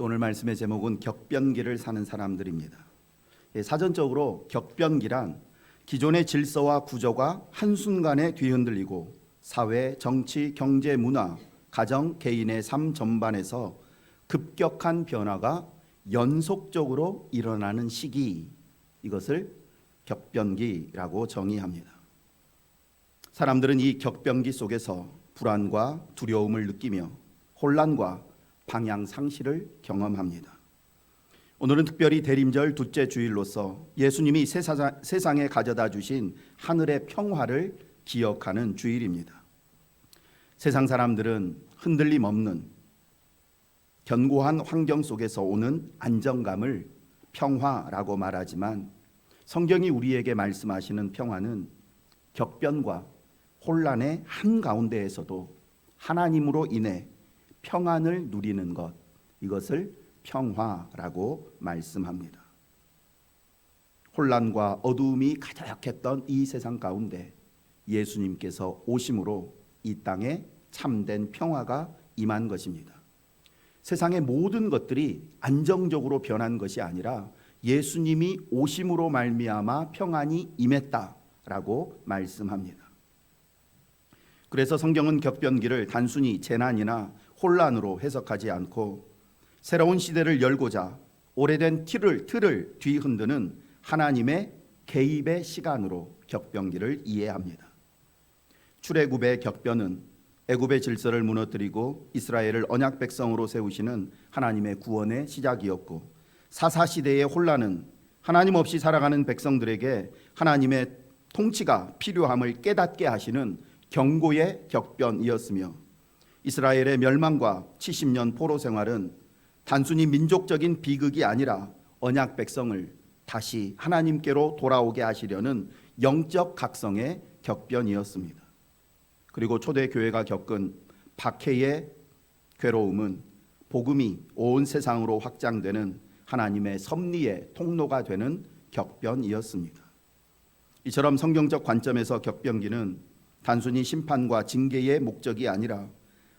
오늘 말씀의 제목은 격변기를 사는 사람들입니다. 사전적으로 격변기란 기존의 질서와 구조가 한순간에 뒤흔들리고 사회, 정치, 경제, 문화, 가정, 개인의 삶 전반에서 급격한 변화가 연속적으로 일어나는 시기, 이것을 격변기라고 정의합니다. 사람들은 이 격변기 속에서 불안과 두려움을 느끼며 혼란과 방향 상실을 경험합니다. 오늘은 특별히 대림절 둘째 주일로서 예수님이 세상에 가져다 주신 하늘의 평화를 기억하는 주일입니다. 세상 사람들은 흔들림 없는 견고한 환경 속에서 오는 안정감을 평화라고 말하지만 성경이 우리에게 말씀하시는 평화는 격변과 혼란의 한가운데에서도 하나님으로 인해 평안을 누리는 것, 이것을 평화라고 말씀합니다. 혼란과 어두움이 가득했던 이 세상 가운데 예수님께서 오심으로 이 땅에 참된 평화가 임한 것입니다. 세상의 모든 것들이 안정적으로 변한 것이 아니라 예수님이 오심으로 말미암아 평안이 임했다라고 말씀합니다. 그래서 성경은 격변기를 단순히 재난이나 혼란으로 해석하지 않고 새로운 시대를 열고자 오래된 틀을 뒤흔드는 하나님의 개입의 시간으로 격변기를 이해합니다. 출애굽의 격변은 애굽의 질서를 무너뜨리고 이스라엘을 언약 백성으로 세우시는 하나님의 구원의 시작이었고, 사사시대의 혼란은 하나님 없이 살아가는 백성들에게 하나님의 통치가 필요함을 깨닫게 하시는 경고의 격변이었으며, 이스라엘의 멸망과 70년 포로 생활은 단순히 민족적인 비극이 아니라 언약 백성을 다시 하나님께로 돌아오게 하시려는 영적 각성의 격변이었습니다. 그리고 초대교회가 겪은 박해의 괴로움은 복음이 온 세상으로 확장되는 하나님의 섭리의 통로가 되는 격변이었습니다. 이처럼 성경적 관점에서 격변기는 단순히 심판과 징계의 목적이 아니라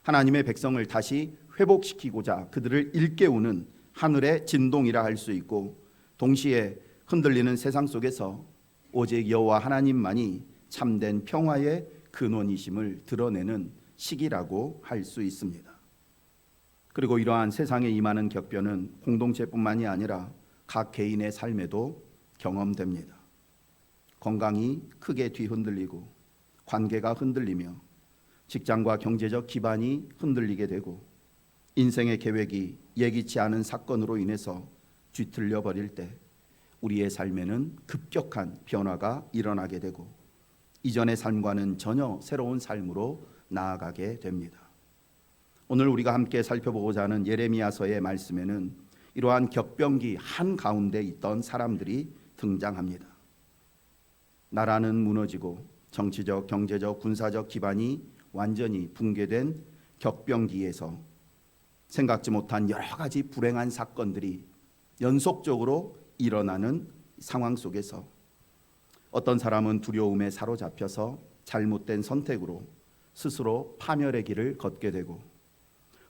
하나님의 백성을 다시 회복시키고자 그들을 일깨우는 하늘의 진동이라 할 수 있고, 동시에 흔들리는 세상 속에서 오직 여호와 하나님만이 참된 평화의 근원이심을 드러내는 시기라고 할 수 있습니다. 그리고 이러한 세상에 임하는 격변은 공동체뿐만이 아니라 각 개인의 삶에도 경험됩니다. 건강이 크게 뒤흔들리고 관계가 흔들리며 직장과 경제적 기반이 흔들리게 되고 인생의 계획이 예기치 않은 사건으로 인해서 뒤틀려 버릴 때 우리의 삶에는 급격한 변화가 일어나게 되고 이전의 삶과는 전혀 새로운 삶으로 나아가게 됩니다. 오늘 우리가 함께 살펴보고자 하는 예레미야서의 말씀에는 이러한 격변기 한가운데 있던 사람들이 등장합니다. 나라는 무너지고 정치적, 경제적, 군사적 기반이 완전히 붕괴된 격변기에서 생각지 못한 여러 가지 불행한 사건들이 연속적으로 일어나는 상황 속에서 어떤 사람은 두려움에 사로잡혀서 잘못된 선택으로 스스로 파멸의 길을 걷게 되고,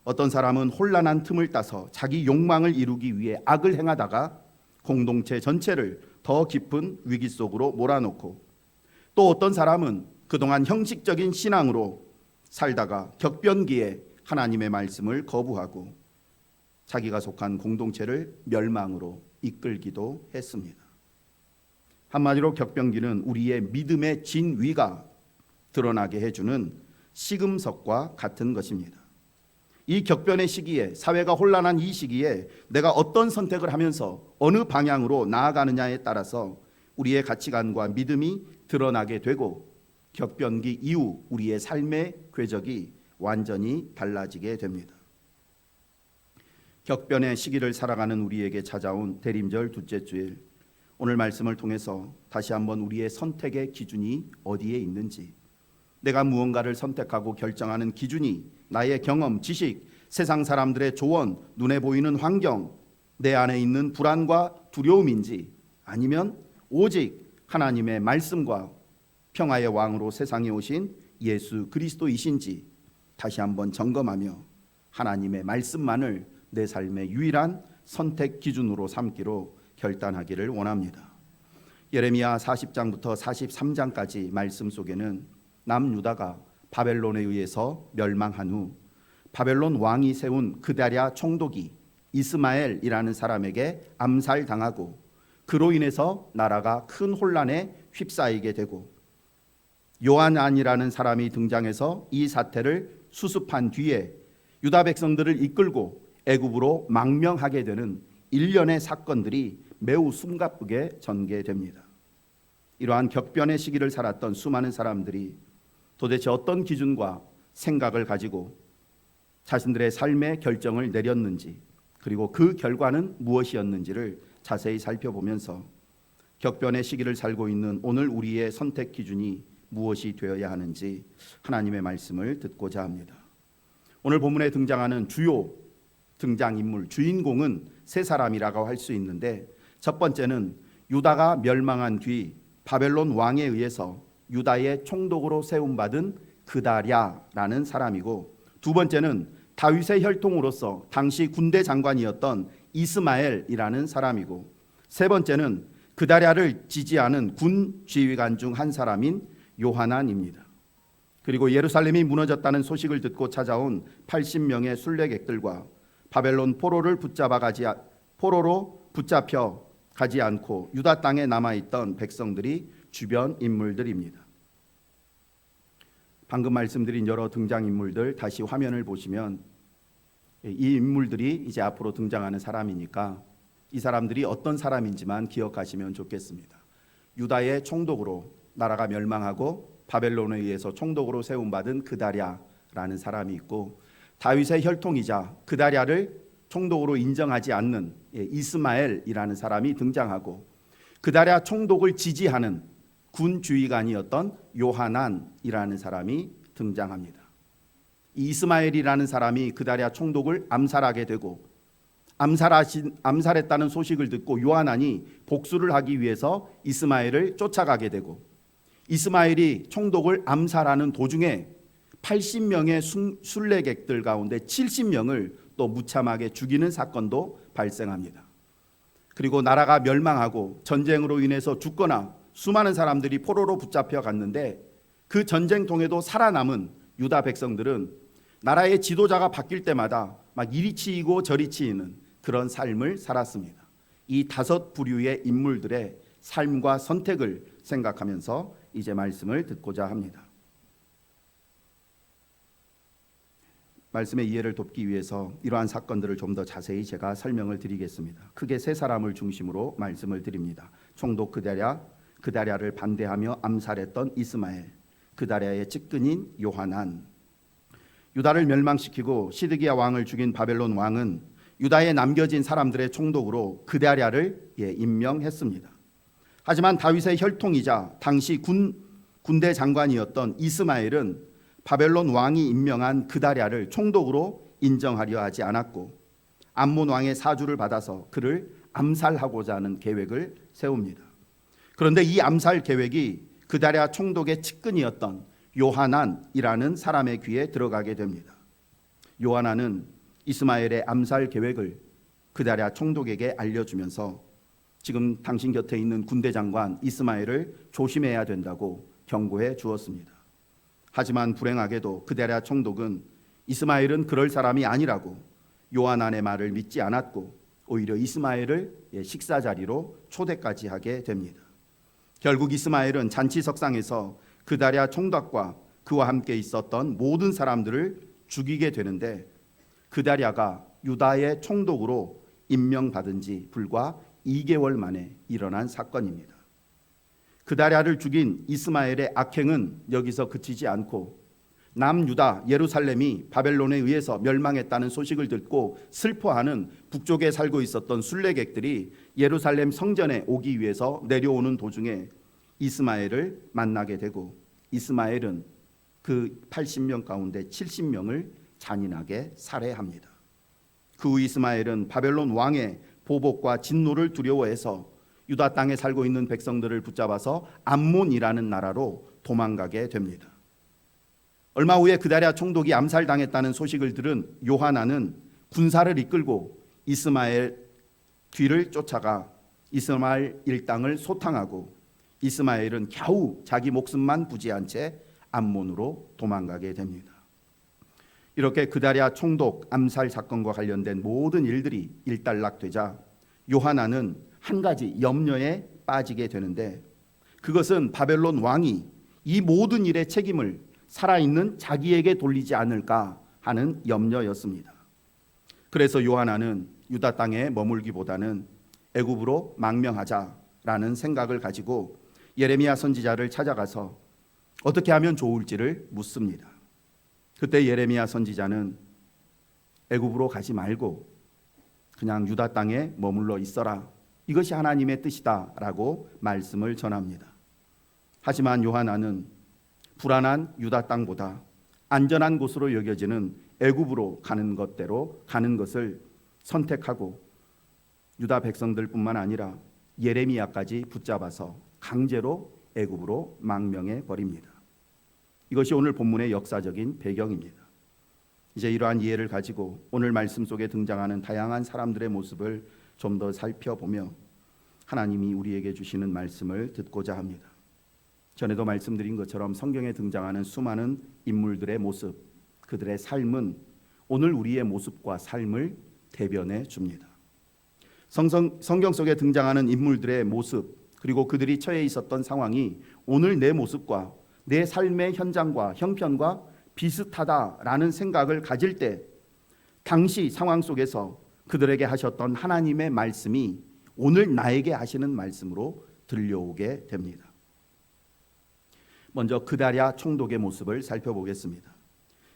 어떤 사람은 혼란한 틈을 따서 자기 욕망을 이루기 위해 악을 행하다가 공동체 전체를 더 깊은 위기 속으로 몰아넣고, 또 어떤 사람은 그동안 형식적인 신앙으로 살다가 격변기에 하나님의 말씀을 거부하고 자기가 속한 공동체를 멸망으로 이끌기도 했습니다. 한마디로 격변기는 우리의 믿음의 진위가 드러나게 해주는 시금석과 같은 것입니다. 이 격변의 시기에, 사회가 혼란한 이 시기에 내가 어떤 선택을 하면서 어느 방향으로 나아가느냐에 따라서 우리의 가치관과 믿음이 드러나게 되고 격변기 이후 우리의 삶의 궤적이 완전히 달라지게 됩니다. 격변의 시기를 살아가는 우리에게 찾아온 대림절 둘째 주일, 오늘 말씀을 통해서 다시 한번 우리의 선택의 기준이 어디에 있는지, 내가 무언가를 선택하고 결정하는 기준이 나의 경험, 지식, 세상 사람들의 조언, 눈에 보이는 환경, 내 안에 있는 불안과 두려움인지, 아니면 오직 하나님의 말씀과 평화의 왕으로 세상에 오신 예수 그리스도이신지 다시 한번 점검하며 하나님의 말씀만을 내 삶의 유일한 선택 기준으로 삼기로 결단하기를 원합니다. 예레미야 40장부터 43장까지 말씀 속에는 남유다가 바벨론에 의해서 멸망한 후 바벨론 왕이 세운 그다랴 총독이 이스마엘이라는 사람에게 암살당하고 그로 인해서 나라가 큰 혼란에 휩싸이게 되고 요하난이라는 사람이 등장해서 이 사태를 수습한 뒤에 유다 백성들을 이끌고 애굽으로 망명하게 되는 일련의 사건들이 매우 숨가쁘게 전개됩니다. 이러한 격변의 시기를 살았던 수많은 사람들이 도대체 어떤 기준과 생각을 가지고 자신들의 삶의 결정을 내렸는지, 그리고 그 결과는 무엇이었는지를 자세히 살펴보면서 격변의 시기를 살고 있는 오늘 우리의 선택 기준이 무엇이 되어야 하는지 하나님의 말씀을 듣고자 합니다. 오늘 본문에 등장하는 주요 등장인물, 주인공은 세 사람이라고 할 수 있는데, 첫 번째는 유다가 멸망한 뒤 바벨론 왕에 의해서 유다의 총독으로 세움받은 그다랴라는 사람이고, 두 번째는 다윗의 혈통으로서 당시 군대 장관이었던 이스마엘이라는 사람이고, 세 번째는 그다랴를 지지하는 군 지휘관 중 한 사람인 요하난입니다. 그리고 예루살렘이 무너졌다는 소식을 듣고 찾아온 80명의 순례객들과 바벨론 포로로 붙잡혀 가지 않고 유다 땅에 남아있던 백성들이 주변 인물들입니다. 방금 말씀드린 여러 등장인물들 다시 화면을 보시면 이 인물들이 이제 앞으로 등장하는 사람이니까 이 사람들이 어떤 사람인지만 기억하시면 좋겠습니다. 유다의 총독으로 나라가 멸망하고 바벨론에 의해서 총독으로 세움받은 그다랴라는 사람이 있고, 다윗의 혈통이자 그다랴를 총독으로 인정하지 않는 이스마엘이라는 사람이 등장하고, 그다랴 총독을 지지하는 군 주의관이었던 요하난이라는 사람이 등장합니다. 이스마엘이라는 사람이 그다랴 총독을 암살하게 되고, 암살했다는 소식을 듣고 요하난이 복수를 하기 위해서 이스마엘을 쫓아가게 되고, 이스마엘이 총독을 암살하는 도중에 80명의 순례객들 가운데 70명을 또 무참하게 죽이는 사건도 발생합니다. 그리고 나라가 멸망하고 전쟁으로 인해서 죽거나 수많은 사람들이 포로로 붙잡혀 갔는데, 그 전쟁통에도 살아남은 유다 백성들은 나라의 지도자가 바뀔 때마다 막 이리 치이고 저리 치이는 그런 삶을 살았습니다. 이 다섯 부류의 인물들의 삶과 선택을 생각하면서 이제 말씀을 듣고자 합니다. 말씀의 이해를 돕기 위해서 이러한 사건들을 좀 더 자세히 제가 설명을 드리겠습니다. 크게 세 사람을 중심으로 말씀을 드립니다. 총독 그다랴를 반대하며 암살했던 이스마엘, 그다랴의 측근인 요하난. 유다를 멸망시키고 시드기야 왕을 죽인 바벨론 왕은 유다에 남겨진 사람들의 총독으로 그다랴를 임명했습니다. 하지만 다윗의 혈통이자 당시 군대 장관이었던 이스마엘은 바벨론 왕이 임명한 그다랴를 총독으로 인정하려 하지 않았고, 암몬 왕의 사주를 받아서 그를 암살하고자 하는 계획을 세웁니다. 그런데 이 암살 계획이 그다랴 총독의 측근이었던 요하난이라는 사람의 귀에 들어가게 됩니다. 요하난은 이스마엘의 암살 계획을 그다랴 총독에게 알려주면서 지금 당신 곁에 있는 군대 장관 이스마엘을 조심해야 된다고 경고해 주었습니다. 하지만 불행하게도 그다랴 총독은 이스마엘은 그럴 사람이 아니라고 요하난의 말을 믿지 않았고, 오히려 이스마엘을 식사 자리로 초대까지 하게 됩니다. 결국 이스마엘은 잔치석상에서 그다랴 총독과 그와 함께 있었던 모든 사람들을 죽이게 되는데, 그다랴가 유다의 총독으로 임명받은 지 불과 2개월 만에 일어난 사건입니다. 그다랴를 죽인 이스마엘의 악행은 여기서 그치지 않고, 남유다 예루살렘이 바벨론에 의해서 멸망했다는 소식을 듣고 슬퍼하는 북쪽에 살고 있었던 순례객들이 예루살렘 성전에 오기 위해서 내려오는 도중에 이스마엘을 만나게 되고, 이스마엘은 그 80명 가운데 70명을 잔인하게 살해합니다. 그 후 이스마엘은 바벨론 왕의 보복과 진노를 두려워해서 유다 땅에 살고 있는 백성들을 붙잡아서 암몬이라는 나라로 도망가게 됩니다. 얼마 후에 그다랴 총독이 암살당했다는 소식을 들은 요하난은 군사를 이끌고 이스마엘 뒤를 쫓아가 이스마엘 일당을 소탕하고 이스마엘은 겨우 자기 목숨만 부지한 채 암몬으로 도망가게 됩니다. 이렇게 그다랴 총독 암살 사건과 관련된 모든 일들이 일단락되자 요하나는 한 가지 염려에 빠지게 되는데, 그것은 바벨론 왕이 이 모든 일의 책임을 살아있는 자기에게 돌리지 않을까 하는 염려였습니다. 그래서 요하나는 유다 땅에 머물기보다는 애굽으로 망명하자라는 생각을 가지고 예레미야 선지자를 찾아가서 어떻게 하면 좋을지를 묻습니다. 그때 예레미야 선지자는 애굽으로 가지 말고 그냥 유다 땅에 머물러 있어라, 이것이 하나님의 뜻이다라고 말씀을 전합니다. 하지만 요하나는 불안한 유다 땅보다 안전한 곳으로 여겨지는 애굽으로 가는 것대로 가는 것을 선택하고 유다 백성들뿐만 아니라 예레미야까지 붙잡아서 강제로 애굽으로 망명해 버립니다. 이것이 오늘 본문의 역사적인 배경입니다. 이제 이러한 이해를 가지고 오늘 말씀 속에 등장하는 다양한 사람들의 모습을 좀 더 살펴보며 하나님이 우리에게 주시는 말씀을 듣고자 합니다. 전에도 말씀드린 것처럼 성경에 등장하는 수많은 인물들의 모습, 그들의 삶은 오늘 우리의 모습과 삶을 대변해 줍니다. 성경 속에 등장하는 인물들의 모습, 그리고 그들이 처해 있었던 상황이 오늘 내 모습과 내 삶의 현장과 형편과 비슷하다라는 생각을 가질 때 당시 상황 속에서 그들에게 하셨던 하나님의 말씀이 오늘 나에게 하시는 말씀으로 들려오게 됩니다. 먼저 그다랴 총독의 모습을 살펴보겠습니다.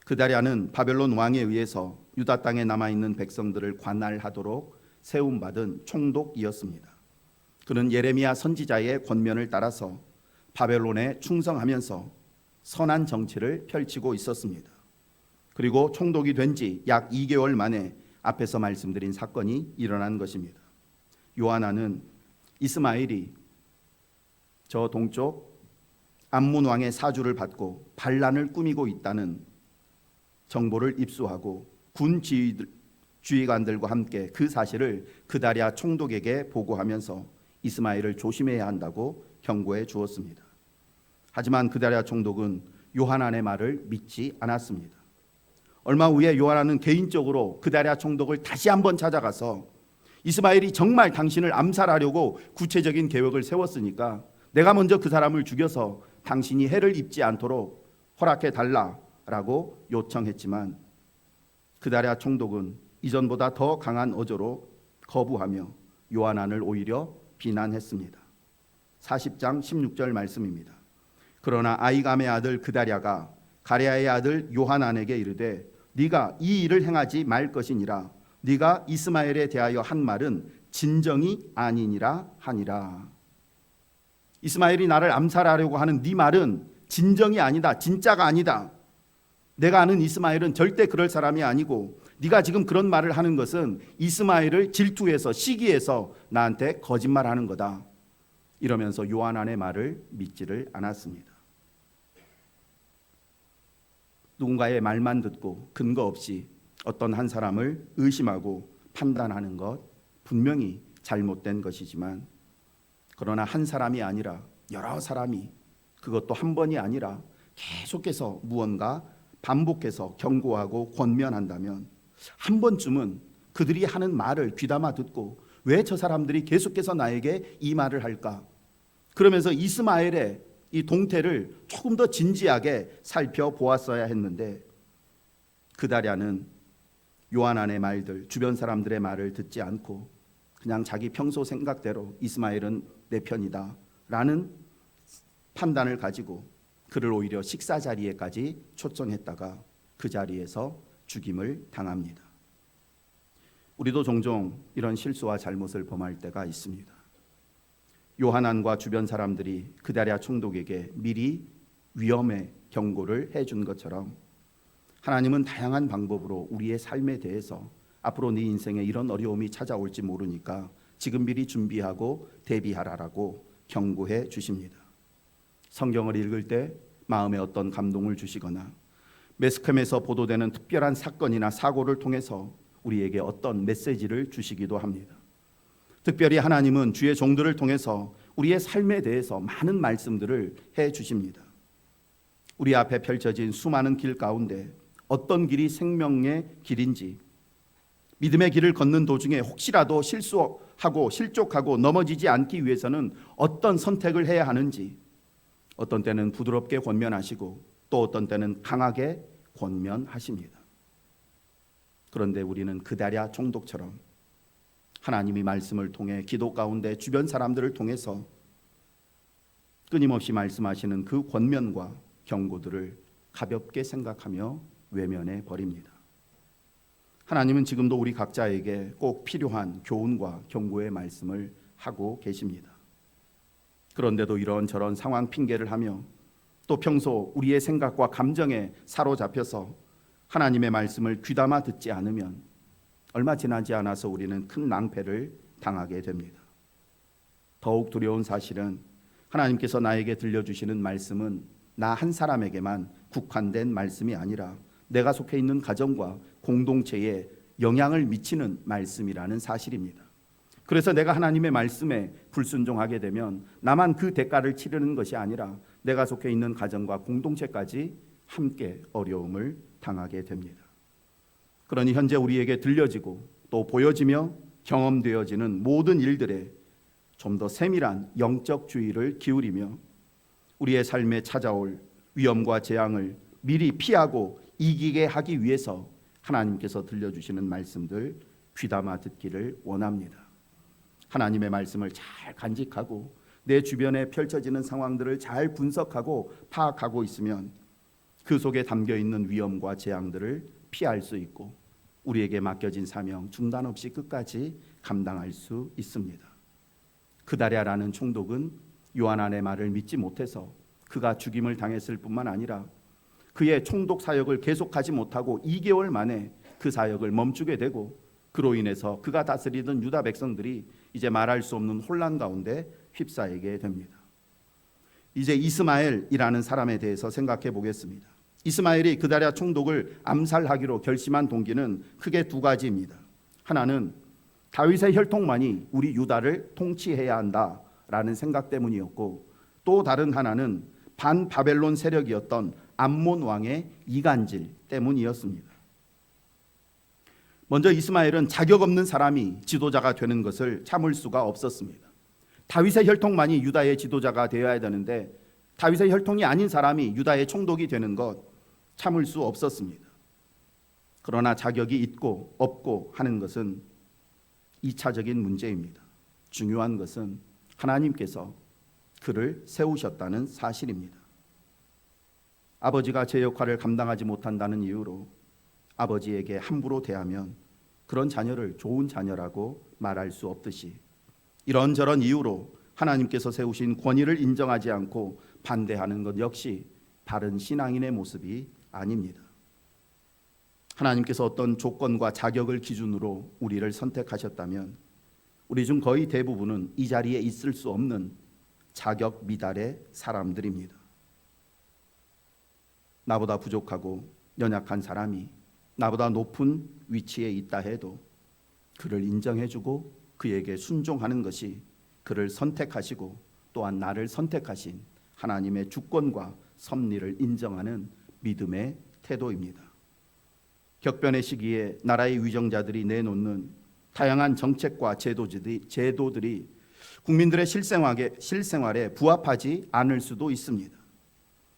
그다랴는 바벨론 왕에 의해서 유다 땅에 남아있는 백성들을 관할하도록 세움받은 총독이었습니다. 그는 예레미야 선지자의 권면을 따라서 바벨론에 충성하면서 선한 정치를 펼치고 있었습니다. 그리고 총독이 된 지 약 2개월 만에 앞에서 말씀드린 사건이 일어난 것입니다. 요하나는 이스마엘이 저 동쪽 암몬 왕의 사주를 받고 반란을 꾸미고 있다는 정보를 입수하고 군 지휘관들과 함께 그 사실을 그다랴 총독에게 보고하면서 이스마엘을 조심해야 한다고 경고해 주었습니다. 하지만 그다랴 총독은 요하난의 말을 믿지 않았습니다. 얼마 후에 요하난은 개인적으로 그다랴 총독을 다시 한번 찾아가서 이스마엘이 정말 당신을 암살하려고 구체적인 계획을 세웠으니까 내가 먼저 그 사람을 죽여서 당신이 해를 입지 않도록 허락해 달라라고 요청했지만 그다랴 총독은 이전보다 더 강한 어조로 거부하며 요하난을 오히려 비난했습니다. 40장 16절 말씀입니다. 그러나 아이감의 아들 그다랴가 가랴의 아들 요하난에게 이르되 네가 이 일을 행하지 말 것이니라. 네가 이스마엘에 대하여 한 말은 진정이 아니니라 하니라. 이스마엘이 나를 암살하려고 하는 네 말은 진정이 아니다. 진짜가 아니다. 내가 아는 이스마엘은 절대 그럴 사람이 아니고 네가 지금 그런 말을 하는 것은 이스마엘을 질투해서 시기해서 나한테 거짓말하는 거다. 이러면서 요하난의 말을 믿지를 않았습니다. 누군가의 말만 듣고 근거 없이 어떤 한 사람을 의심하고 판단하는 것 분명히 잘못된 것이지만, 그러나 한 사람이 아니라 여러 사람이, 그것도 한 번이 아니라 계속해서 무언가 반복해서 경고하고 권면한다면 한 번쯤은 그들이 하는 말을 귀담아 듣고 왜 저 사람들이 계속해서 나에게 이 말을 할까? 그러면서 이스마엘의 이 동태를 조금 더 진지하게 살펴보았어야 했는데 그다랴는 요하난의 말들, 주변 사람들의 말을 듣지 않고 그냥 자기 평소 생각대로 이스마엘은 내 편이다 라는 판단을 가지고 그를 오히려 식사 자리에까지 초청했다가 그 자리에서 죽임을 당합니다. 우리도 종종 이런 실수와 잘못을 범할 때가 있습니다. 요하난과 주변 사람들이 그다랴 총독에게 미리 위험의 경고를 해준 것처럼 하나님은 다양한 방법으로 우리의 삶에 대해서 앞으로 네 인생에 이런 어려움이 찾아올지 모르니까 지금 미리 준비하고 대비하라라고 경고해 주십니다. 성경을 읽을 때 마음에 어떤 감동을 주시거나 매스컴에서 보도되는 특별한 사건이나 사고를 통해서 우리에게 어떤 메시지를 주시기도 합니다. 특별히 하나님은 주의 종들을 통해서 우리의 삶에 대해서 많은 말씀들을 해 주십니다. 우리 앞에 펼쳐진 수많은 길 가운데 어떤 길이 생명의 길인지, 믿음의 길을 걷는 도중에 혹시라도 실수하고 실족하고 넘어지지 않기 위해서는 어떤 선택을 해야 하는지, 어떤 때는 부드럽게 권면하시고 또 어떤 때는 강하게 권면하십니다. 그런데 우리는 그다랴 총독처럼 하나님이 말씀을 통해 기도 가운데 주변 사람들을 통해서 끊임없이 말씀하시는 그 권면과 경고들을 가볍게 생각하며 외면해 버립니다. 하나님은 지금도 우리 각자에게 꼭 필요한 교훈과 경고의 말씀을 하고 계십니다. 그런데도 이런저런 상황 핑계를 하며 또 평소 우리의 생각과 감정에 사로잡혀서 하나님의 말씀을 귀담아 듣지 않으면 얼마 지나지 않아서 우리는 큰 낭패를 당하게 됩니다. 더욱 두려운 사실은 하나님께서 나에게 들려주시는 말씀은 나 한 사람에게만 국한된 말씀이 아니라 내가 속해 있는 가정과 공동체에 영향을 미치는 말씀이라는 사실입니다. 그래서 내가 하나님의 말씀에 불순종하게 되면 나만 그 대가를 치르는 것이 아니라 내가 속해 있는 가정과 공동체까지 함께 어려움을 당하게 됩니다. 그러니 현재 우리에게 들려지고 또 보여지며 경험되어지는 모든 일들에 좀 더 세밀한 영적 주의를 기울이며 우리의 삶에 찾아올 위험과 재앙을 미리 피하고 이기게 하기 위해서 하나님께서 들려주시는 말씀들 귀담아 듣기를 원합니다. 하나님의 말씀을 잘 간직하고 내 주변에 펼쳐지는 상황들을 잘 분석하고 파악하고 있으면 그 속에 담겨있는 위험과 재앙들을 피할 수 있고 우리에게 맡겨진 사명 중단 없이 끝까지 감당할 수 있습니다. 그다랴라는 총독은 요하난의 말을 믿지 못해서 그가 죽임을 당했을 뿐만 아니라 그의 총독 사역을 계속하지 못하고 2개월 만에 그 사역을 멈추게 되고 그로 인해서 그가 다스리던 유다 백성들이 이제 말할 수 없는 혼란 가운데 휩싸이게 됩니다. 이제 이스마엘이라는 사람에 대해서 생각해 보겠습니다. 이스마엘이 그다랴 총독을 암살하기로 결심한 동기는 크게 두 가지입니다. 하나는 다윗의 혈통만이 우리 유다를 통치해야 한다라는 생각 때문이었고 또 다른 하나는 반바벨론 세력이었던 암몬 왕의 이간질 때문이었습니다. 먼저 이스마엘은 자격 없는 사람이 지도자가 되는 것을 참을 수가 없었습니다. 다윗의 혈통만이 유다의 지도자가 되어야 되는데 다윗의 혈통이 아닌 사람이 유다의 총독이 되는 것 참을 수 없었습니다. 그러나 자격이 있고 없고 하는 것은 2차적인 문제입니다. 중요한 것은 하나님께서 그를 세우셨다는 사실입니다. 아버지가 제 역할을 감당하지 못한다는 이유로 아버지에게 함부로 대하면 그런 자녀를 좋은 자녀라고 말할 수 없듯이 이런저런 이유로 하나님께서 세우신 권위를 인정하지 않고 반대하는 것 역시 바른 신앙인의 모습이 아닙니다. 하나님께서 어떤 조건과 자격을 기준으로 우리를 선택하셨다면 우리 중 거의 대부분은 이 자리에 있을 수 없는 자격 미달의 사람들입니다. 나보다 부족하고 연약한 사람이 나보다 높은 위치에 있다 해도 그를 인정해주고 그에게 순종하는 것이 그를 선택하시고 또한 나를 선택하신 하나님의 주권과 섭리를 인정하는 믿음의 태도입니다. 격변의 시기에 나라의 위정자들이 내놓는 다양한 정책과 제도들이 국민들의 실생활에 부합하지 않을 수도 있습니다.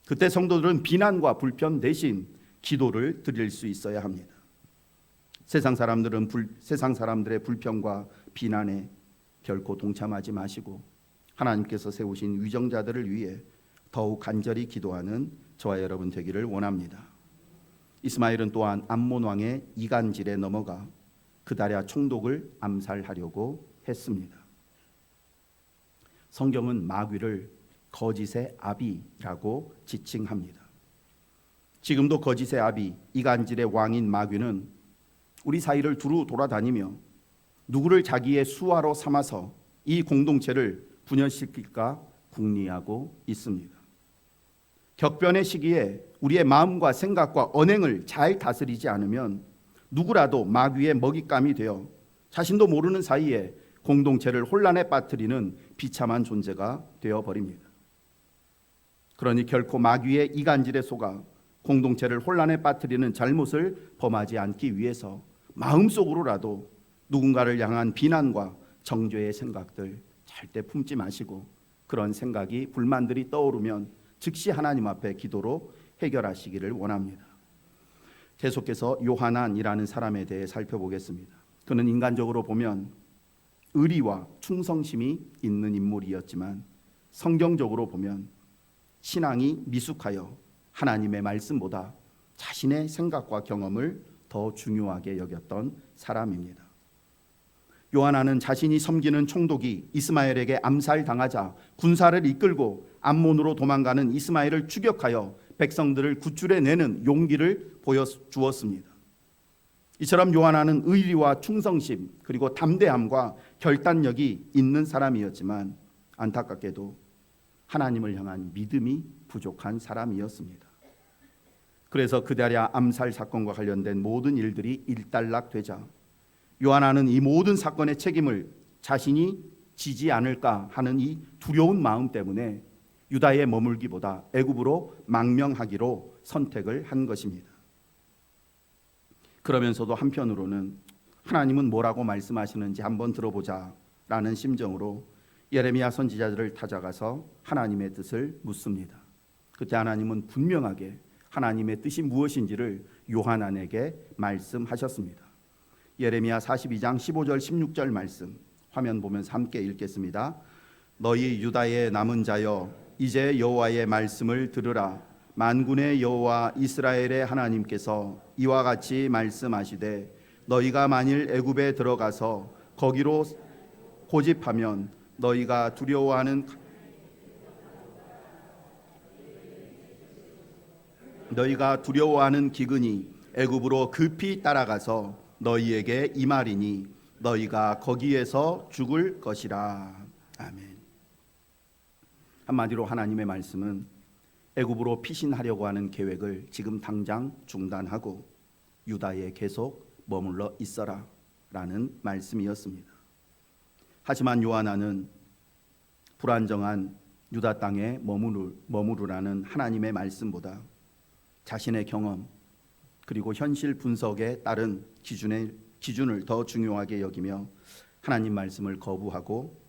그때 성도들은 비난과 불편 대신 기도를 드릴 수 있어야 합니다. 세상 사람들의 불평과 비난에 결코 동참하지 마시고 하나님께서 세우신 위정자들을 위해 더욱 간절히 기도하는 저와 여러분 되기를 원합니다. 이스마엘은 또한 암몬 왕의 이간질에 넘어가 그다랴 총독을 암살하려고 했습니다. 성경은 마귀를 거짓의 아비라고 지칭합니다. 지금도 거짓의 아비, 이간질의 왕인 마귀는 우리 사이를 두루 돌아다니며 누구를 자기의 수하로 삼아서 이 공동체를 분열시킬까 궁리하고 있습니다. 격변의 시기에 우리의 마음과 생각과 언행을 잘 다스리지 않으면 누구라도 마귀의 먹잇감이 되어 자신도 모르는 사이에 공동체를 혼란에 빠뜨리는 비참한 존재가 되어버립니다. 그러니 결코 마귀의 이간질에 속아 공동체를 혼란에 빠뜨리는 잘못을 범하지 않기 위해서 마음속으로라도 누군가를 향한 비난과 정죄의 생각들 절대 품지 마시고, 그런 생각이 불만들이 떠오르면 즉시 하나님 앞에 기도로 해결하시기를 원합니다. 계속해서 요하난이라는 사람에 대해 살펴보겠습니다. 그는 인간적으로 보면 의리와 충성심이 있는 인물이었지만 성경적으로 보면 신앙이 미숙하여 하나님의 말씀보다 자신의 생각과 경험을 더 중요하게 여겼던 사람입니다. 요하난은 자신이 섬기는 총독이 이스마엘에게 암살당하자 군사를 이끌고 암몬으로 도망가는 이스마엘을 추격하여 백성들을 구출해내는 용기를 보여주었습니다. 이처럼 요하난은 의리와 충성심 그리고 담대함과 결단력이 있는 사람이었지만 안타깝게도 하나님을 향한 믿음이 부족한 사람이었습니다. 그래서 그다랴 암살 사건과 관련된 모든 일들이 일단락되자 요하난은 이 모든 사건의 책임을 자신이 지지 않을까 하는 이 두려운 마음 때문에 유다에 머물기보다 애굽으로 망명하기로 선택을 한 것입니다. 그러면서도 한편으로는 하나님은 뭐라고 말씀하시는지 한번 들어보자라는 심정으로 예레미야 선지자들을 찾아가서 하나님의 뜻을 묻습니다. 그때 하나님은 분명하게 하나님의 뜻이 무엇인지를 요하난에게 말씀하셨습니다. 예레미야 42장 15절 16절 말씀 화면 보면서 함께 읽겠습니다. 너희 유다의 남은 자여 이제 여호와의 말씀을 들으라. 만군의 여호와 이스라엘의 하나님께서 이와 같이 말씀하시되 너희가 만일 애굽에 들어가서 거기로 고집하면 너희가 두려워하는 기근이 애굽으로 급히 따라가서 너희에게 임하리니 너희가 거기에서 죽을 것이라. 아멘. 한마디로 하나님의 말씀은 애굽으로 피신하려고 하는 계획을 지금 당장 중단하고 유다에 계속 머물러 있어라 라는 말씀이었습니다. 하지만 요하난은 불안정한 유다 땅에 머무르라는 하나님의 말씀보다 자신의 경험 그리고 현실 분석에 따른 기준을 더 중요하게 여기며 하나님 말씀을 거부하고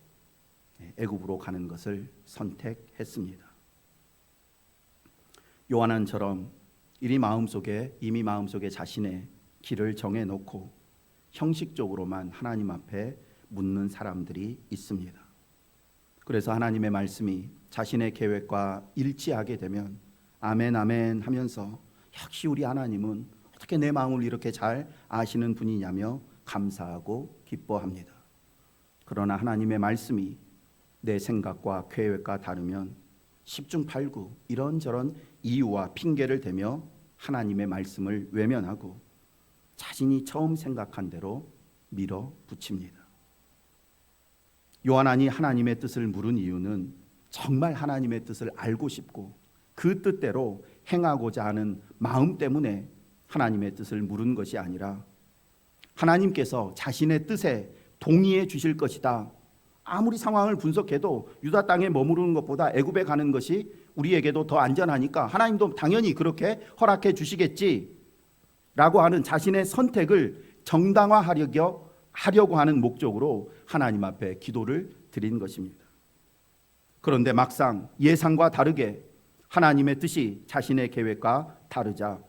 애굽으로 가는 것을 선택했습니다. 요한처럼 이미 마음속에 자신의 길을 정해놓고 형식적으로만 하나님 앞에 묻는 사람들이 있습니다. 그래서 하나님의 말씀이 자신의 계획과 일치하게 되면 아멘 아멘 하면서 역시 우리 하나님은 어떻게 내 마음을 이렇게 잘 아시는 분이냐며 감사하고 기뻐합니다. 그러나 하나님의 말씀이 내 생각과 계획과 다르면 십중팔구 이런저런 이유와 핑계를 대며 하나님의 말씀을 외면하고 자신이 처음 생각한 대로 밀어붙입니다. 요한이 하나님의 뜻을 물은 이유는 정말 하나님의 뜻을 알고 싶고 그 뜻대로 행하고자 하는 마음 때문에 하나님의 뜻을 물은 것이 아니라 하나님께서 자신의 뜻에 동의해 주실 것이다. 아무리 상황을 분석해도 유다 땅에 머무르는 것보다 애굽에 가는 것이 우리에게도 더 안전하니까 하나님도 당연히 그렇게 허락해 주시겠지 라고 하는 자신의 선택을 정당화하려고 하는 목적으로 하나님 앞에 기도를 드린 것입니다. 그런데 막상 예상과 다르게 하나님의 뜻이 자신의 계획과 다르자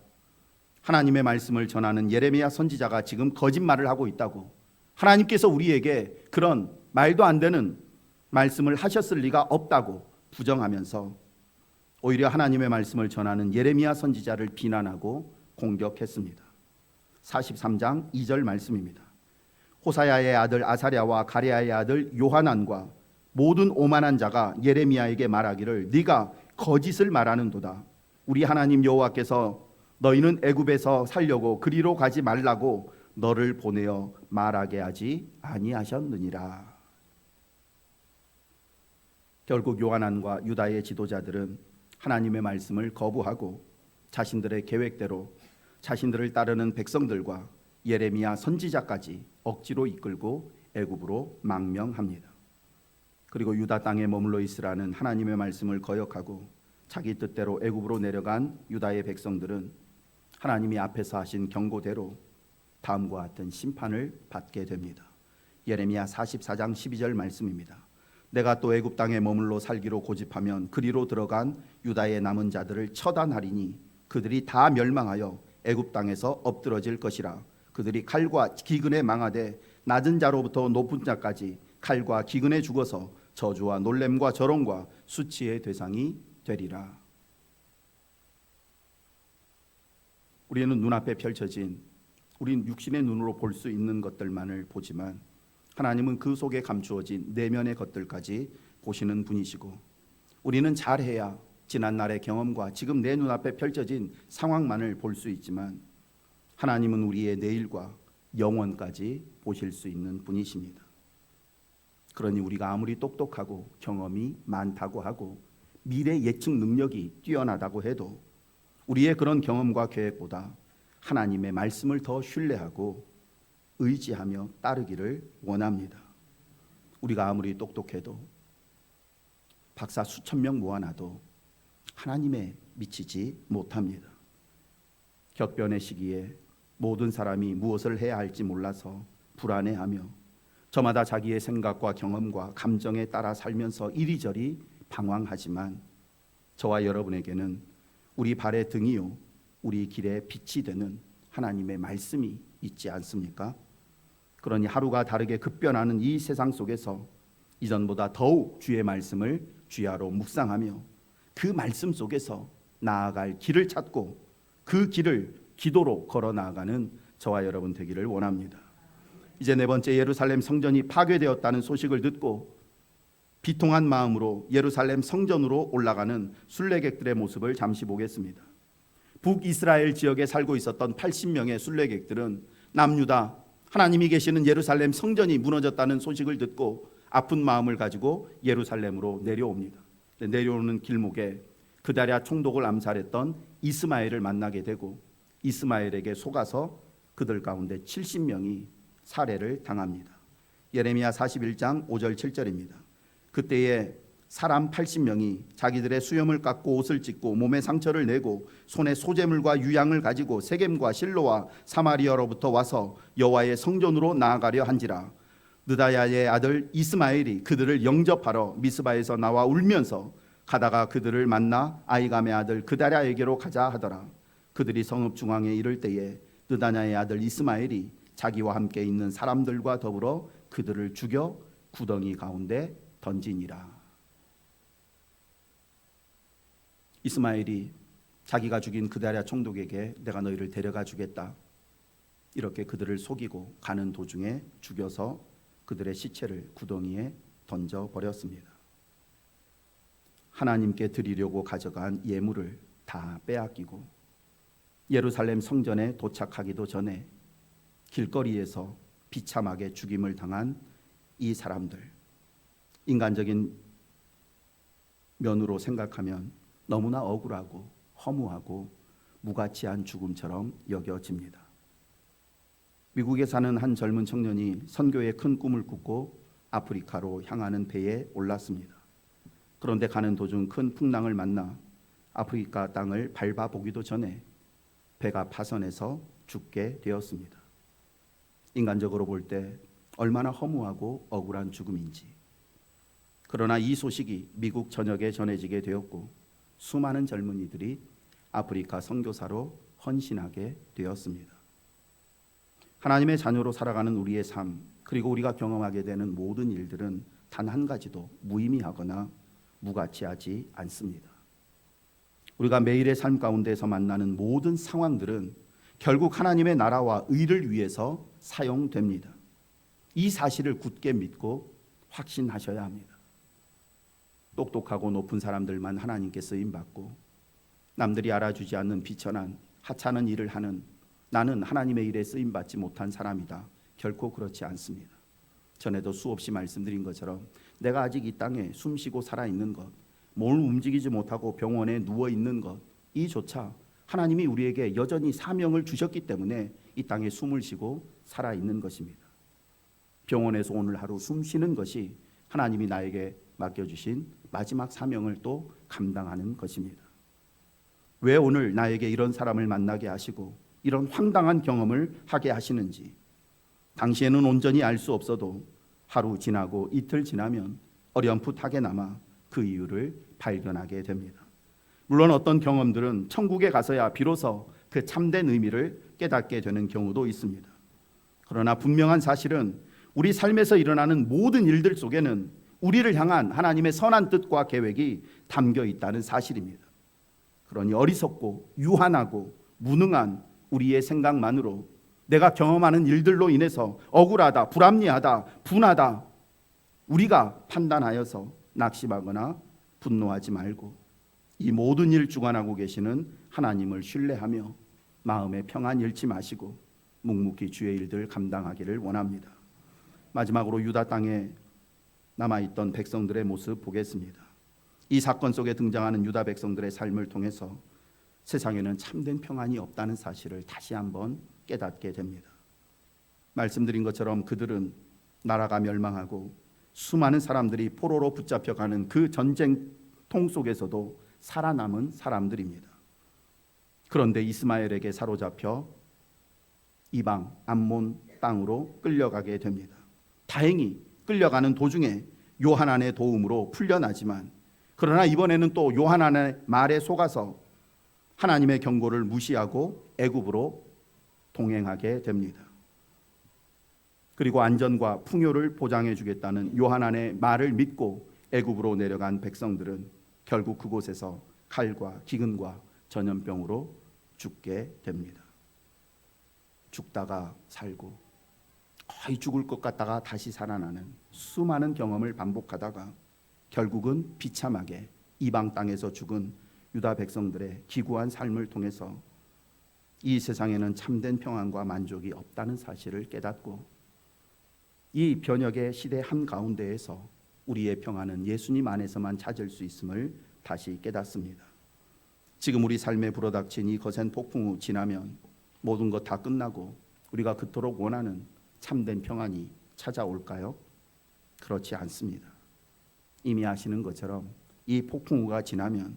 하나님의 말씀을 전하는 예레미야 선지자가 지금 거짓말을 하고 있다고, 하나님께서 우리에게 그런 말도 안 되는 말씀을 하셨을 리가 없다고 부정하면서 오히려 하나님의 말씀을 전하는 예레미야 선지자를 비난하고 공격했습니다. 43장 2절 말씀입니다. 호사야의 아들 아사랴와 가랴의 아들 요하난과 모든 오만한 자가 예레미야에게 말하기를 네가 거짓을 말하는도다. 우리 하나님 여호와께서 너희는 애굽에서 살려고 그리로 가지 말라고 너를 보내어 말하게 하지 아니하셨느니라. 결국 요하난과 유다의 지도자들은 하나님의 말씀을 거부하고 자신들의 계획대로 자신들을 따르는 백성들과 예레미야 선지자까지 억지로 이끌고 애굽으로 망명합니다. 그리고 유다 땅에 머물러 있으라는 하나님의 말씀을 거역하고 자기 뜻대로 애굽으로 내려간 유다의 백성들은 하나님이 앞에서 하신 경고대로 다음과 같은 심판을 받게 됩니다. 예레미야 44장 12절 말씀입니다. 내가 또 애굽 땅에 머물러 살기로 고집하면 그리로 들어간 유다의 남은 자들을 처단하리니 그들이 다 멸망하여 애굽 땅에서 엎드러질 것이라. 그들이 칼과 기근에 망하되 낮은 자로부터 높은 자까지 칼과 기근에 죽어서 저주와 놀램과 조롱과 수치의 대상이 되리라. 우리는 눈앞에 펼쳐진 우린 육신의 눈으로 볼 수 있는 것들만을 보지만 하나님은 그 속에 감추어진 내면의 것들까지 보시는 분이시고, 우리는 잘해야 지난날의 경험과 지금 내 눈앞에 펼쳐진 상황만을 볼 수 있지만 하나님은 우리의 내일과 영원까지 보실 수 있는 분이십니다. 그러니 우리가 아무리 똑똑하고 경험이 많다고 하고 미래 예측 능력이 뛰어나다고 해도 우리의 그런 경험과 계획보다 하나님의 말씀을 더 신뢰하고 의지하며 따르기를 원합니다. 우리가 아무리 똑똑해도 박사 수천 명 모아놔도 하나님에 미치지 못합니다. 격변의 시기에 모든 사람이 무엇을 해야 할지 몰라서 불안해하며 저마다 자기의 생각과 경험과 감정에 따라 살면서 이리저리 방황하지만 저와 여러분에게는 우리 발의 등이요 우리 길의 빛이 되는 하나님의 말씀이 있지 않습니까? 그러니 하루가 다르게 급변하는 이 세상 속에서 이전보다 더욱 주의 말씀을 주야로 묵상하며 그 말씀 속에서 나아갈 길을 찾고 그 길을 기도로 걸어 나아가는 저와 여러분 되기를 원합니다. 이제 네 번째, 예루살렘 성전이 파괴되었다는 소식을 듣고 비통한 마음으로 예루살렘 성전으로 올라가는 순례객들의 모습을 잠시 보겠습니다. 북이스라엘 지역에 살고 있었던 80명의 순례객들은 남유다 하나님이 계시는 예루살렘 성전이 무너졌다는 소식을 듣고 아픈 마음을 가지고 예루살렘으로 내려옵니다. 내려오는 길목에 그다랴 총독을 암살했던 이스마엘을 만나게 되고 이스마엘에게 속아서 그들 가운데 70명이 살해를 당합니다. 예레미야 41장 5절 7절입니다. 그때에 사람 80명이 자기들의 수염을 깎고 옷을 찢고 몸에 상처를 내고 손에 소재물과 유향을 가지고 세겜과 실로와 사마리아로부터 와서 여호와의 성전으로 나아가려 한지라. 느다야의 아들 이스마엘이 그들을 영접하러 미스바에서 나와 울면서 가다가 그들을 만나 아이감의 아들 그다랴에게로 가자 하더라. 그들이 성읍 중앙에 이를 때에 느다냐의 아들 이스마엘이 자기와 함께 있는 사람들과 더불어 그들을 죽여 구덩이 가운데 던지니라. 이스마엘이 자기가 죽인 그다랴 총독에게 내가 너희를 데려가 주겠다 이렇게 그들을 속이고 가는 도중에 죽여서 그들의 시체를 구덩이에 던져버렸습니다. 하나님께 드리려고 가져간 예물을 다 빼앗기고 예루살렘 성전에 도착하기도 전에 길거리에서 비참하게 죽임을 당한 이 사람들, 인간적인 면으로 생각하면 너무나 억울하고 허무하고 무가치한 죽음처럼 여겨집니다. 미국에 사는 한 젊은 청년이 선교의 큰 꿈을 꾸고 아프리카로 향하는 배에 올랐습니다. 그런데 가는 도중 큰 풍랑을 만나 아프리카 땅을 밟아보기도 전에 배가 파선해서 죽게 되었습니다. 인간적으로 볼 때 얼마나 허무하고 억울한 죽음인지. 그러나 이 소식이 미국 전역에 전해지게 되었고 수많은 젊은이들이 아프리카 선교사로 헌신하게 되었습니다. 하나님의 자녀로 살아가는 우리의 삶, 그리고 우리가 경험하게 되는 모든 일들은 단 한 가지도 무의미하거나 무가치하지 않습니다. 우리가 매일의 삶 가운데서 만나는 모든 상황들은 결국 하나님의 나라와 의를 위해서 사용됩니다. 이 사실을 굳게 믿고 확신하셔야 합니다. 똑똑하고 높은 사람들만 하나님께 쓰임받고 남들이 알아주지 않는 비천한 하찮은 일을 하는 나는 하나님의 일에 쓰임받지 못한 사람이다. 결코 그렇지 않습니다. 전에도 수없이 말씀드린 것처럼 내가 아직 이 땅에 숨쉬고 살아있는 것, 몸을 움직이지 못하고 병원에 누워있는 것, 이조차 하나님이 우리에게 여전히 사명을 주셨기 때문에 이 땅에 숨을 쉬고 살아있는 것입니다. 병원에서 오늘 하루 숨 쉬는 것이 하나님이 나에게 맡겨주신 마지막 사명을 또 감당하는 것입니다. 왜 오늘 나에게 이런 사람을 만나게 하시고 이런 황당한 경험을 하게 하시는지 당시에는 온전히 알 수 없어도 하루 지나고 이틀 지나면 어렴풋하게나마 그 이유를 발견하게 됩니다. 물론 어떤 경험들은 천국에 가서야 비로소 그 참된 의미를 깨닫게 되는 경우도 있습니다. 그러나 분명한 사실은 우리 삶에서 일어나는 모든 일들 속에는 우리를 향한 하나님의 선한 뜻과 계획이 담겨 있다는 사실입니다. 그러니 어리석고 유한하고 무능한 우리의 생각만으로 내가 경험하는 일들로 인해서 억울하다, 불합리하다, 분하다 우리가 판단하여서 낙심하거나 분노하지 말고 이 모든 일 주관하고 계시는 하나님을 신뢰하며 마음의 평안 잃지 마시고 묵묵히 주의 일들 감당하기를 원합니다. 마지막으로 유다 땅에 남아있던 백성들의 모습 보겠습니다. 이 사건 속에 등장하는 유다 백성들의 삶을 통해서 세상에는 참된 평안이 없다는 사실을 다시 한번 깨닫게 됩니다. 말씀드린 것처럼 그들은 나라가 멸망하고 수많은 사람들이 포로로 붙잡혀가는 그 전쟁통 속에서도 살아남은 사람들입니다. 그런데 이스마엘에게 사로잡혀 이방 암몬 땅으로 끌려가게 됩니다. 다행히 끌려가는 도중에 요하난의 도움으로 풀려나지만 그러나 이번에는 또 요하난의 말에 속아서 하나님의 경고를 무시하고 애굽으로 동행하게 됩니다. 그리고 안전과 풍요를 보장해 주겠다는 요하난의 말을 믿고 애굽으로 내려간 백성들은 결국 그곳에서 칼과 기근과 전염병으로 죽게 됩니다. 죽다가 살고 거의 죽을 것 같다가 다시 살아나는 수많은 경험을 반복하다가 결국은 비참하게 이방 땅에서 죽은 유다 백성들의 기구한 삶을 통해서 이 세상에는 참된 평안과 만족이 없다는 사실을 깨닫고 이 변혁의 시대 한가운데에서 우리의 평안은 예수님 안에서만 찾을 수 있음을 다시 깨닫습니다. 지금 우리 삶에 불어닥친 이 거센 폭풍 후 지나면 모든 것 다 끝나고 우리가 그토록 원하는 참된 평안이 찾아올까요? 그렇지 않습니다. 이미 아시는 것처럼 이 폭풍우가 지나면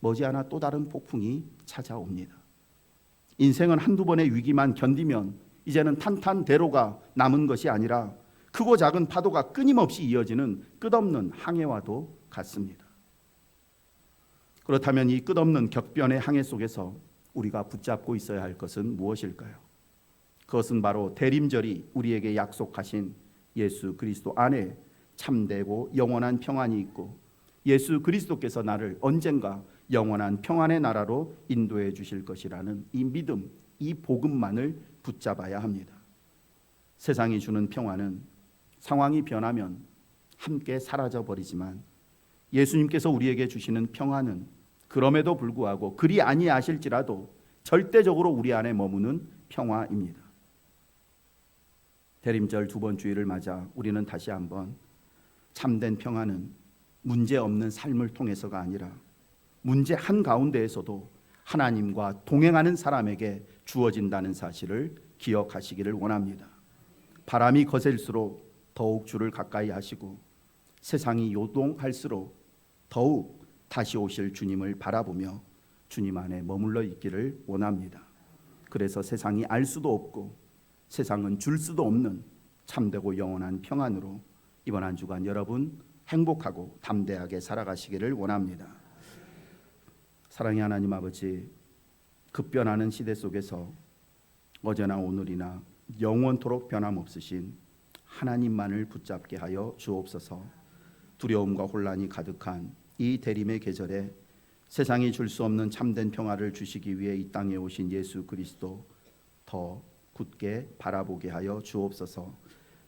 머지않아 또 다른 폭풍이 찾아옵니다. 인생은 한두 번의 위기만 견디면 이제는 탄탄대로가 남은 것이 아니라 크고 작은 파도가 끊임없이 이어지는 끝없는 항해와도 같습니다. 그렇다면 이 끝없는 격변의 항해 속에서 우리가 붙잡고 있어야 할 것은 무엇일까요? 그것은 바로 대림절이 우리에게 약속하신 예수 그리스도 안에 참되고 영원한 평안이 있고 예수 그리스도께서 나를 언젠가 영원한 평안의 나라로 인도해 주실 것이라는 이 믿음, 이 복음만을 붙잡아야 합니다. 세상이 주는 평안은 상황이 변하면 함께 사라져 버리지만 예수님께서 우리에게 주시는 평안은 그럼에도 불구하고 그리 아니하실지라도 절대적으로 우리 안에 머무는 평화입니다. 대림절 두 번 주일을 맞아 우리는 다시 한번 참된 평안은 문제 없는 삶을 통해서가 아니라 문제 한가운데에서도 하나님과 동행하는 사람에게 주어진다는 사실을 기억하시기를 원합니다. 바람이 거셀수록 더욱 주를 가까이 하시고 세상이 요동할수록 더욱 다시 오실 주님을 바라보며 주님 안에 머물러 있기를 원합니다. 그래서 세상이 알 수도 없고 세상은 줄 수도 없는 참되고 영원한 평안으로 이번 한 주간 여러분 행복하고 담대하게 살아가시기를 원합니다. 사랑의 하나님 아버지, 급변하는 시대 속에서 어제나 오늘이나 영원토록 변함없으신 하나님만을 붙잡게 하여 주옵소서. 두려움과 혼란이 가득한 이 대림의 계절에 세상이 줄 수 없는 참된 평화를 주시기 위해 이 땅에 오신 예수 그리스도 더 굳게 바라보게 하여 주옵소서.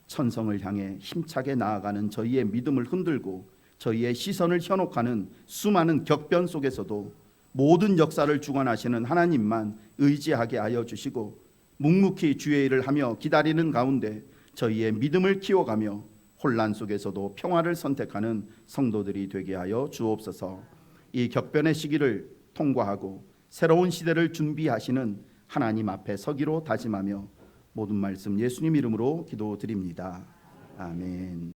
천성을 향해 힘차게 나아가는 저희의 믿음을 흔들고 저희의 시선을 현혹하는 수많은 격변 속에서도 모든 역사를 주관하시는 하나님만 의지하게 하여 주시고 묵묵히 주의 일을 하며 기다리는 가운데 저희의 믿음을 키워가며 혼란 속에서도 평화를 선택하는 성도들이 되게 하여 주옵소서. 이 격변의 시기를 통과하고 새로운 시대를 준비하시는 하나님 앞에 서기로 다짐하며 모든 말씀 예수님 이름으로 기도드립니다. 아멘.